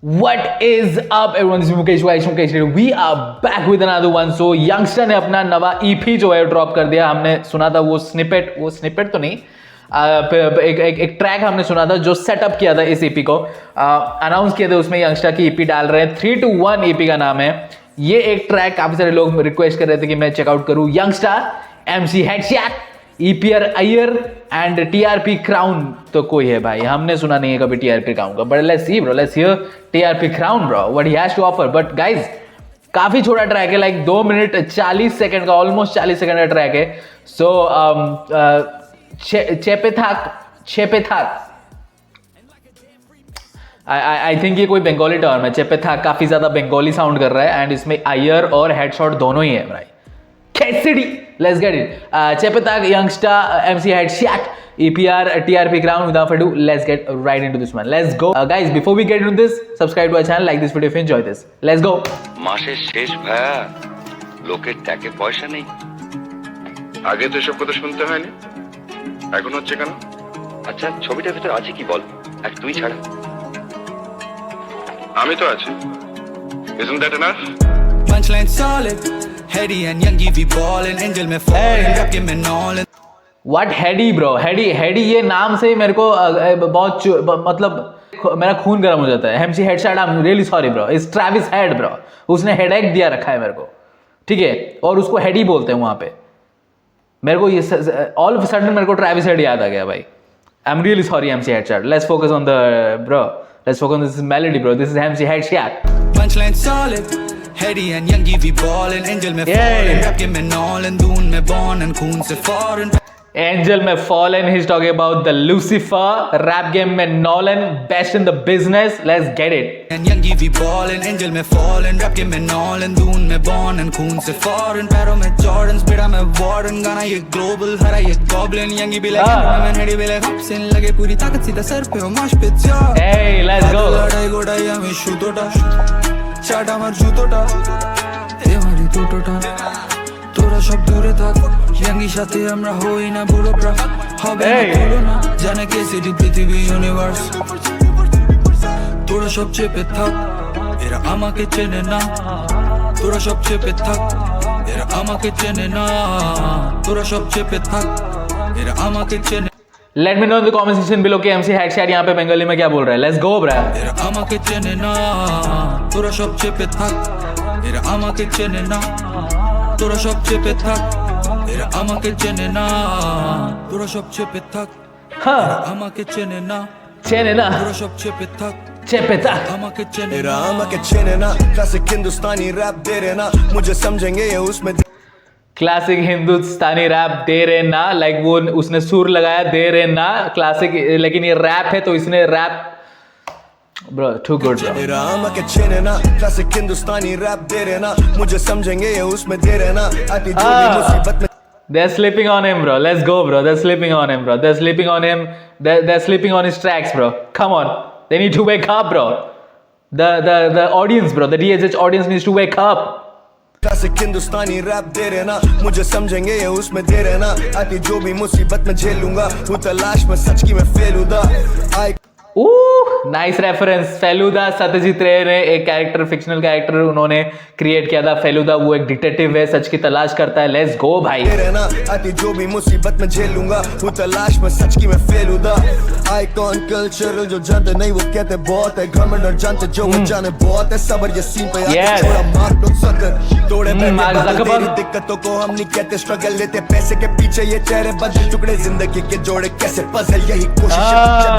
What is up everyone, this is Mukesh Wise Mukesh here. We are back with another one. So youngster ने अपना नवा EP जो है drop कर दिया. हमने सुना था वो स्निपेट तो नहीं, एक ट्रैक हमने सुना था जो सेटअप किया था इस EP को, अनाउंस किया था. उसमें यंगस्टर की EP डाल रहे हैं. 3 to 1 EP का नाम है. ये एक ट्रैक काफी सारे लोग रिक्वेस्ट कर रहे थे कि मैं चेकआउट करूं. Youngster, MC Headshot, EPR Iyer and TRP crown. तो कोई है भाई, हमने सुना नहीं है कभी TRP क्राउन का, but let's see bro, let's hear TRP crown bro, what he has to offer. But guys काफी छोटा ट्रैक है, लाइक 2 मिनट 40 सेकंड का, ऑलमोस्ट 40 सेकंड का ट्रैक है. सो चेपेथाक आई थिंक ये कोई बंगाली टर्म है. चेपेथाक काफी ज्यादा बंगाली साउंड कर रहा है एंड इसमें अय्यर और हेडशॉट दोनों ही है भाई. Cassidy, let's get it. Chepetak, Youngster, MC Headshot, EPR, TRP Crown. Without further ado, let's get right into this one. Let's go. Guys, before we get into this, subscribe to our channel, like this video if you enjoy this. Let's go. মাসের শেষ ভায়া, লোকের টাকে পয়সা নেই. আগে তো এসব কথা শুনতে হয়নি, এখন হচ্ছে কেন? আচ্ছা, ছবিটার ভিতর আছে কি বল, আর তুই ছাড়া আমি তো আছি. Isn't that enough? Punchline solid, Heady and Youngie we ballin', Angel में falling, rap game में Nolan. What Heady bro? Heady ये नाम से ही मेरे को बहुत मतलब मेरा खून गर्म हो जाता है. MC Headshot, I'm really sorry bro. It's Travis Head bro. उसने हेडेक दिया रखा है मेरे को, ठीक है, और उसको हेडी बोलते हैं वहाँ पे. मेरे को ये ऑल ऑफ सडन मेरे को ट्रैविस हेड याद आ गया भाई. I'm really sorry MC Headshot. Let's focus on the bro. Let's focus on this melody bro. This is MC Headshot. Punchline solid, Heady and Youngie we ballin', Angel में falling, rap game में Nolan, Doon में born and खून से foreign. Angel में fallen, he's talking about the Lucifer. Rap game में Nolan, best in the business. Let's get it. And Youngie we ballin', Angel में falling, rap game में Nolan, Doon में born and खून से foreign. पैरों में Jordans, बेड़ा में Warden, गाना ये global, हरा ये goblin. Youngie भी like Eminem, Heady भी like Hobson, लगे पूरी ताकत सीधा सर पे हो mosh pits यार. Hey, let's go. लड़ाई गोड़ाई हमें शूटोटा, चाटा मार जूतोटा, ते मारी टूटोटा, তোরা সব দূরে থাক, ইয়াঙ্গির সাথে আমরা হই না বুড়ো প্রা, হবে না তুলনা, জানে কে সিটি পৃথিবী ইউনিভার্স, তোরা সব চেপে থাক, এরা আমাকে চেনে না, তোরা সব চেপে থাক, এরা আমাকে চেনে না, তোরা সব চেপে থাক, এরা আমাকে চেনে. Let me know in the comment section below कि MC Headshot यहाँ पे बंगाली में क्या बोल रहा है. Let's go bro. এরা আমাকে চেনে না, তোরা সব চেপে থাক, এরা আমাকে চেনে না, তোরা সব চেপে থাক, এরা আমাকে চেনে না, তোরা সব চেপে থাক, हाँ, আমাকে চেনে না, चेने ना, তোরা সব চেপে থাক, चेपेता. আমাকে চেনে मेरा না. आमा के चेने ना, क्लासिक हिंदुस्तानी रैप दे रहे ना, मुझे समझेंगे ये उसमें क्लासिक हिंदुस्तानी रैप दे रहे ना, लाइक वो उसने सुर लगाया दे रहे ना क्लासिक, लेकिन ये रैप है तो इसने rap bro too good bro. मेरा आमा के चेने ना, क्लासिक हिंदुस्तानी रैप दे रहे ना, मुझे समझेंगे ये उसमें दे रहे ना, आती जो भी मुसीबत में They're sleeping on him bro. Let's go bro. They're sleeping on him bro. They're sleeping on him. They're sleeping on his tracks bro. Come on. They need to wake up bro. The audience bro. The DHH audience needs to wake up. Classic Hindustani rap दे रहे ना, मुझे समझेंगे ये उसमें दे रहे ना, आती जो भी मुसीबत में झेलूंगा, वो तलाश में सच की मैं फेलूंगा. आई नाइस रेफरेंस. फेलुदा सत्यजीत रे ने एक कैरेक्टर, फिक्शनल कैरेक्टर उन्होंने क्रिएट किया था. फेलुदा वो एक डिटेक्टिव है, सच की तलाश करता है. लेट्स गो भाई. दे रहे ना, आती जो भी मुसीबत में झेलूंगा, वो तलाश में सच की मैं फेलूंगा. आइकॉन कल्चरल जो जानते नहीं वो कहते बहुत है, घमंड और जानते जो वो जाने बहुत है. सबर ये सीन पे आके थोड़ा मार्क लो सकर, तोड़े तेरी दिक्कतों को हम नहीं कहते स्ट्रगल, लेते पैसे के पीछे ये चेहरे बदल टुकड़े, जिंदगी के जोड़े कैसे पजल, यही कोशिश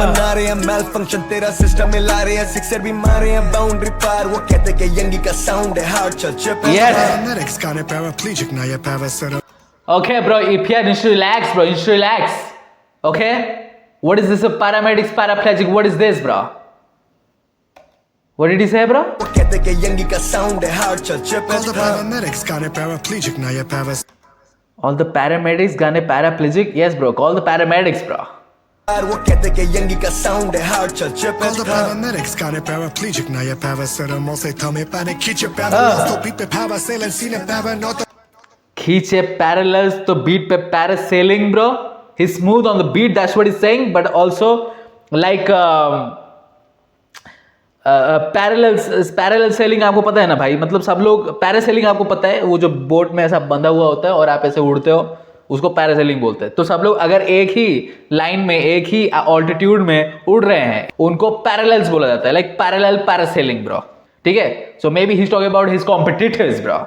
बना रहे हैं मेल फंक्शन, तेरा सिस्टम मिला रहे हैं, सिक्सर भी मारे हैं बाउंड्री पार, वो कहते कि यंगी का साउंड है हार्ड चल chip. Paramedics got it paraplegic, now you're parasite. Okay bro, EPR needs to relax bro. Needs to relax. Okay. What is this? A paramedics paraplegic? What is this bro? What did he say bro? वो कहते कि यंगी का sound है hard चल chip. All the paramedics got it paraplegic, now you're parasite. All the paramedics gone paraplegic? Yes bro, call the paramedics bro. वो कहते कि यंगी का साउंड है हार्ड चल chip. All the paramedics got it paraplegic, now you're paracetamol. Say tell me panic, keep your parallels, तो beat पे parasailing, seen it paranoid. खींचे parallels तो beat पे parasailing bro. He's smooth on the beat, that's what he's saying, but also like parallel selling आपको पता है ना भाई, मतलब सब लोग पैरासेलिंग आपको पता है, वो जो बोट में ऐसा बंधा हुआ होता है और आप ऐसे उड़ते हो, उसको पैरासेलिंग बोलते हैं। तो सब लोग अगर एक ही लाइन में एक ही ऑल्टीट्यूड में उड़ रहे हैं उनको पैरेलल्स बोला जाता है, लाइक पैरेलल पैरासेलिंग ब्रो, ठीक है। So maybe he is talking about his competitors bro,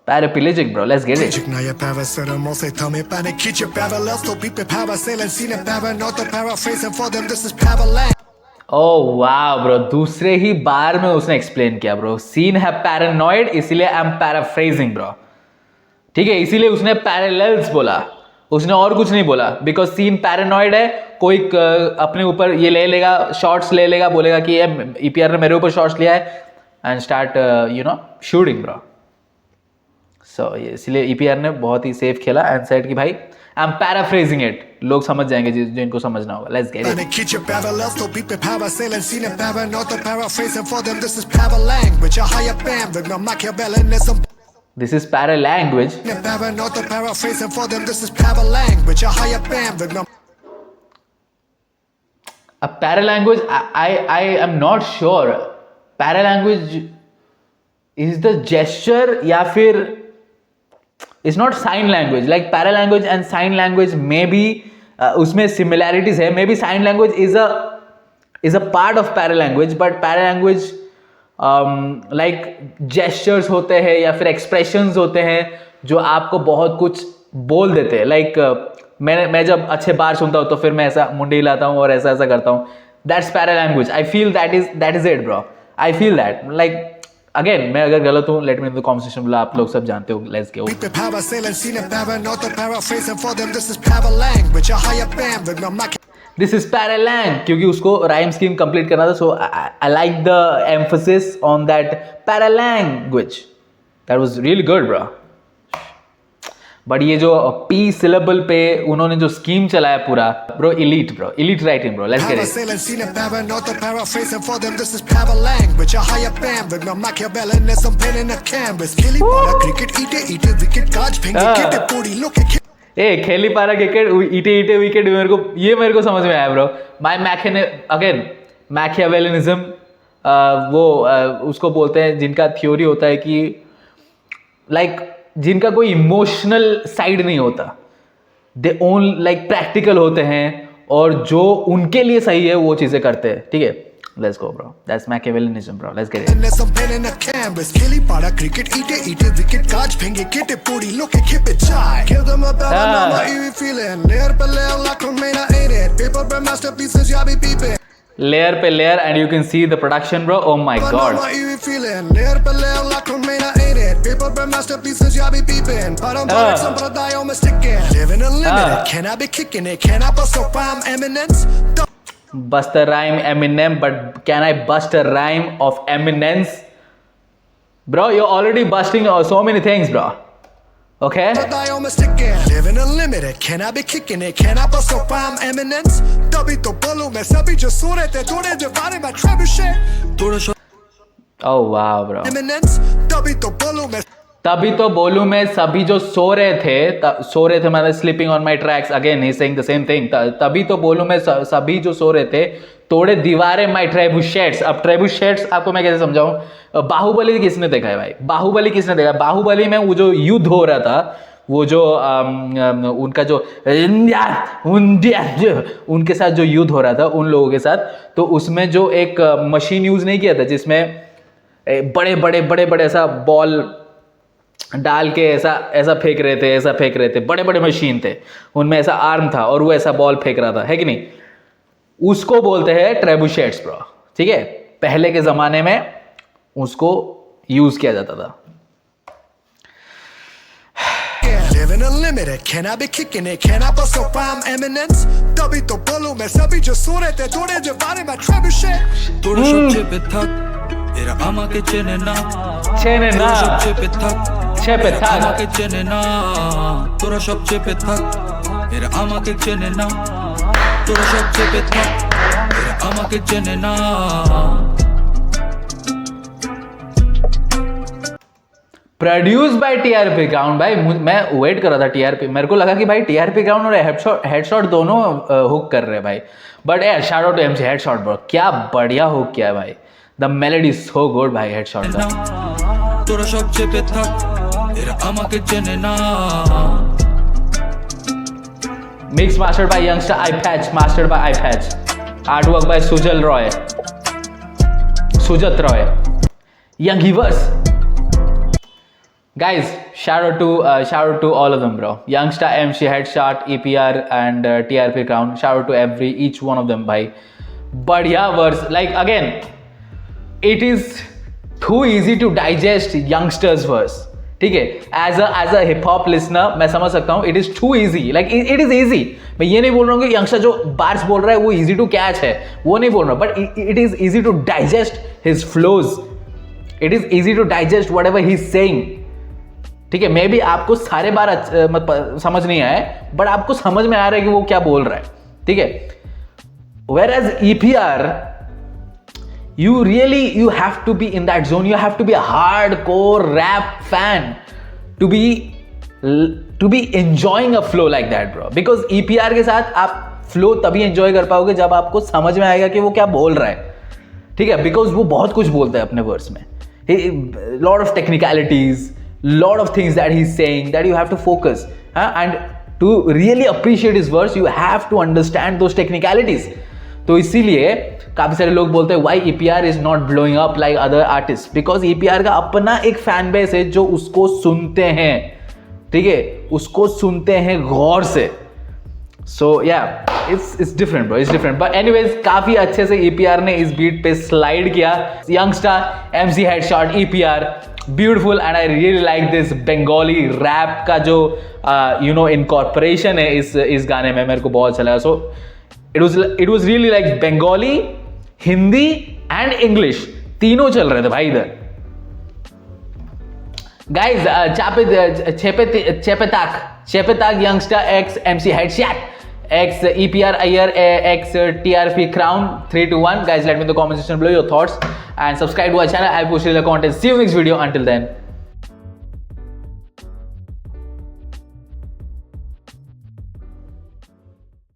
paraplegic bro, let's get it. Να για παρασύραμο σε τόμοι πάνε κοίτσε parallels το πίπε παρασέλεν σύνε παρανότο paraphrasing for them this is parallax. Oh wow bro, दूसरे ही बार में उसने एक्सप्लेन किया bro, scene है paranoid इसलिए I am paraphrasing bro, ठीक है, इसीलिए उसने पैरेलल्स बोला, उसने और कुछ नहीं बोला, बिकॉज सीन पैरानॉइड है, कोई अपने ऊपर ये ले लेगा, शॉट्स ले लेगा, बोलेगा कि ये ईपीआर ने मेरे ऊपर शॉट्स लिया है and start you know shooting bro. So इसलिए ईपीआर ने बहुत ही सेफ खेला एंड सेड कि भाई आई एम पैराफ्रेजिंग इट, लोग समझ जाएंगे जो इनको समझना होगा। Let's get πάνε it. κοίτσε parallels το πίπε παρασέλεν σύνε παρανότο paraphrasing for them this is paralanguage a higher bandwidth no Machiavellianism. This is paralanguage. Paranoid paraphrasing for them this is paralanguage a higher bandwidth no. A paralanguage, I am not sure. Paralanguage is the gesture या फिर it's not sign language. Like paralanguage and sign language maybe उसमें similarities है. Maybe sign language is a part of paralanguage, but paralanguage like gestures होते हैं या फिर expressions होते हैं जो आपको बहुत कुछ बोल देते हैं। Like मैं जब अच्छे बार सुनता हूँ तो फिर मैं ऐसा मुंडी हिलाता हूँ और ऐसा करता हूँ। That's paralanguage. I feel that is it, bro. I feel that. Like again, मैं अगर गलत हूँ let me in the conversation below, आप लोग सब जानते हो। Let's go. Πίπε παρασέλεν σύνε παρανότο paraphrasing for them this is paralanguage a higher bandwidth no Machiavellianism. This is paralang क्योंकि उसको rhyme scheme complete करना था, so I like the emphasis on that paralanguage. That was really good, bro. But ये जो P syllable पे उन्होंने जो scheme चलाया पूरा bro, elite writing bro. Let's get it. Parasailing scene and paranoid paraphrasing for them this is paralanguage a higher bandwidth no Machiavellianism pen in a canvas killing para cricket eat wicket काज फेंके किटे पूरी लोके ए खेली पारा cricket ईटे wicket, मेरे को समझ में आया ब्रो। माय मैकियावेलिनिज्म वो उसको बोलते हैं जिनका थ्योरी होता है कि लाइक जिनका कोई इमोशनल साइड नहीं होता, दे ओन लाइक प्रैक्टिकल होते हैं और जो उनके लिए सही है वो चीजें करते हैं, ठीक है। Let's go bro, that's Machiavellianism bro, let's get it. some pen in a canvas killing para cricket eat wicket काज फेंके किटे पूरी लोके खिपे चाय kill them up out my eerie feeling layer पे layer like a main ain't it paper by masterpieces ya be peeping layer पे layer and you can see the production bro, oh my God. my eerie feeling layer पे layer like a main ain't it paper by masterpieces ya be peeping param sampradaya me sticking living unlimited can I be kicking it can I bust a rhyme eminence Bust a rhyme Eminem, but can I bust a rhyme of eminence? Bro, you're already busting so many things, bro. Okay? living unlimited can I be kicking it can I bust a rhyme eminence तभी तो बोलूं मैं सभी जो सो रहे थे थोड़े जो बारे में trebuchet थोड़ा Oh wow, bro. eminence तभी तो बोलूं मैं सभी जो सो रहे थे मतलब sleeping on my tracks, again he saying the same thing. तभी तो बोलूं मैं सभी जो सो रहे थे तोड़े दीवारें माई ट्रेबुशेट्स। अब ट्रेबुशेट्स आपको मैं कैसे समझाऊं? बाहुबली किसने देखा है भाई? बाहुबली किसने देखा? बाहुबली में वो जो युद्ध हो रहा था, वो जो उनका जो उनके साथ जो युद्ध हो रहा था उन लोगों के साथ, तो उसमें जो एक मशीन यूज नहीं किया था जिसमें बड़े ऐसा बॉल डाल के ऐसा फेंक रहे थे, बड़े मशीन थे, उनमें ऐसा आर्म था और वो ऐसा बॉल फेंक रहा था, है कि नहीं? उसको बोलते हैं ट्रेबुशेट्स ब्रो, ठीक है। पहले के जमाने में उसको यूज किया जाता था। living unlimited can I be kicking it can I bust a rhyme eminence तभी तो बोलूं मैं सभी जो सो रहे थे थोड़े जो बारे में trebuchet তোরা সবচেয়ে পৃথক এরা আমাকে চেনে না তোরা সবচেয়ে পৃথক আমাকে চেনে না তোরা সবচেয়ে পৃথক এরা আমাকে চেনে না তোরা সবচেয়ে পৃথক এরা আমাকে চেনে না प्रोड्यूस बाय टीआरपी ग्राउंड भाई मैं वेट कर रहा था टीआरपी, मेरे को लगा कि भाई टीआरपी ग्राउंड और हेडशॉट दोनों हुक कर रहे हैं भाई, बट यार shout out to MC headshot bro, क्या बढ़िया हुक किया है भाई, द मेलोडी सो गुड भाई हेडशॉट का। তোরা সব চেপে থাক এরা আমাকে চেনে না Mix mastered by youngster iPatch, mastered by iPatch. Artwork by Sujat Roy. Youngiverse. Guys, shout out to all of them, bro. Youngster, MC, Headshot, EPR, and TRP Crown. Shout out to each one of them, bhai. Badhiya verse. Like again, it is too easy to digest youngsters verse. ठीक है, as a hip hop listener मैं समझ सकता हूँ, it is too easy, like it is easy. मैं ये नहीं बोल रहा हूँ कि यंगस्टर जो बार्स बोल रहा है वो ईजी टू कैच है, वो नहीं बोल रहा, but it is easy to digest his flows, it is easy to digest whatever he is saying. ठीक है, मे बी आपको सारे बार समझ नहीं आए, बट आपको समझ में आ रहा है कि वो क्या बोल रहा है। ठीक है, whereas EPR, you have to be in that zone, you have to be a hardcore rap fan to be enjoying a flow like that, bro, because EPR के साथ आप flow तभी enjoy कर पाओगे जब आपको समझ में आएगा कि वो क्या बोल रहा है। ठीक है, because वो बहुत कुछ बोलता है अपने verse में, lot of technicalities, lot of things that he's saying that you have to focus, and to really appreciate his verse you have to understand those technicalities। तो इसीलिए काफी सारे लोग बोलते हैं why EPR is not blowing up like other artist, because EPR का अपना एक फैन बेस है जो उसको सुनते हैं। ठीक है, उसको सुनते हैं गौर से। सो या it's different bro, it's different, but anyways काफी अच्छे से EPR ने इस बीट पे स्लाइड किया। यंगस्टर, MC हेडशॉट, EPR, beautiful, and I really like this Bengali rap का जो इनकॉर्पोरेशन है इस गाने में, मेरे को बहुत अच्छा लगा। सो it was really like Bengali, Hindi and English तीनों चल रहे थे भाई इधर। Guys, Chepetak youngster x MC Headshot x EPR Iyer x TRP Crown 3-1. Guys, let me in the comment section below your thoughts and subscribe to our channel. I post the content. See you next video. Until then.